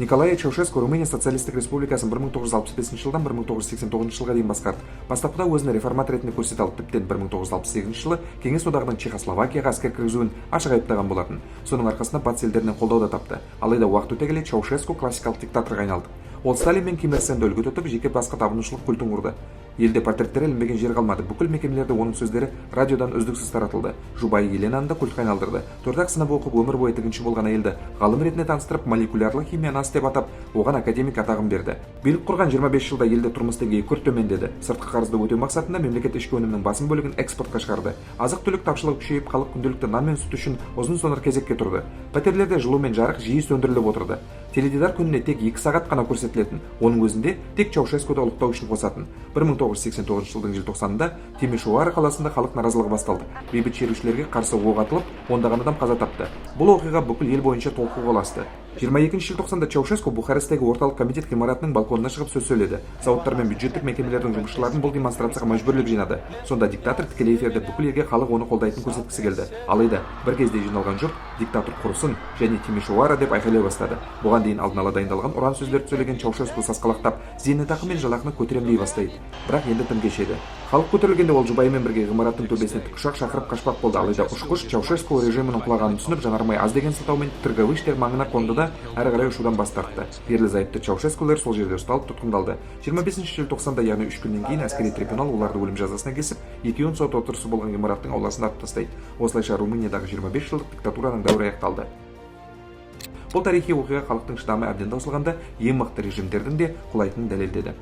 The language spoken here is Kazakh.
Николай Чаушеску Румыния Социалистік Республикасын 1965 жылдан 1989 жылға дейін басқарды. Бастапқыда өзін реформатор ретінде көрсете алып, тіптен 1968 жылы Кеңес одағының Чехословакияға әскер кіргізуін ашық айыптаған болатын. Соның арқасында батыс елдерінен қолдау да тапты. Алайда уақыт өте келе Чаушеску классикалық диктаторға айналды. Ол Сталин мен Ким Ир Сенді үлгі тұтып, жеке басқа табынушылық культін құрды. Елде портреттері ілінбеген жер қалмады. Бүкіл мекемелерде оның сөздері радиодан үздіксіз таратылды. Жұбайы Еленаны да культқа айналдырды. 4 сынып оқып, өмір бойы тігінші болған әйелді ғалым ретінде таныстырып, молекулярлы химия анасы деп атап, оған академик атағын берді. Билік құрған 25 жылда елде тұрмыс деңгейі күрт төмендеді. Сыртқы қарызды өтеу мақсатында мемлекет ішкі өнімнің басым бөлігін экспортқа шығарды. Азық-түлік тапшылығы күшейіп, халық күнделікті нан мен сүт үшін ұзын-сонар кезекке тұрды. Пәтерлерде жылу мен жарық жиі сөндіріліп отырды. Теледидар күніне тек 2 сағат қана көрсетілетін. Оның өзінде тек Чаушескуді ұлықтау үшін қосатын. 1989 жылдың желтоқсанында Тимишоара қаласында халық наразылығы басталды. Бейбіт шерушілерге қарсы оқ атылып, ондаған адам қаза тапты. Бұл оқиға бүкіл ел бойынша толқуға ұласты. 22 желтоқсанда Чаушеску Бухаресттегі орталық комитет ғимаратының балконына шығып сөз сөйледі. Зауыттар мен бюджеттік мекемелердің жұмысшыларын бұл демонстрацияға мәжбүрлеп жинады. Сонда диктатор тікелей эфирде бүкіл елге халық оны қолдайтын көрсеткісі келді. Алайда бір кезде жиналған жұрт диктатор құрысын және Тимишоара деп айқайлай бастады. Бұған дейін алдын ала дайындалған ұран сөздерді сөйлеген Чаушеску сасқалақтап, зейнетақы мен жалақыны көтерем дей бастайды. Бірақ енді тым кеш еді. Халық көтерілгенде ол жұбайымен бірге ғимараттың төбесіне тікұшақ шақырып қашпақ болды. Алайда ұшқыш Чаушеску режимінің құлағанын түсініп, жанармай аз деген сылтаумен Тырговыштер маңына қонды да әрі қарай ұшудан бас тартты. Ерлі зайыпты Чаушескулер сол жерде ұсталып тұтқындалды. 25 желтоқсанда, яғни 3 күннен кейін әскери трибунал оларды өлім жазасына кесіп, екеуін сот отырысы болған ғимараттың ауласына атып тастайды. Осылайша Румыниядағы 25 жылдық диктатураның дәуірі аяқталды. Бұл тарихи оқиға халықтың шыдамы әбден таусылғанда ең мықты режимдердің де құлайтынын дәлелдеді.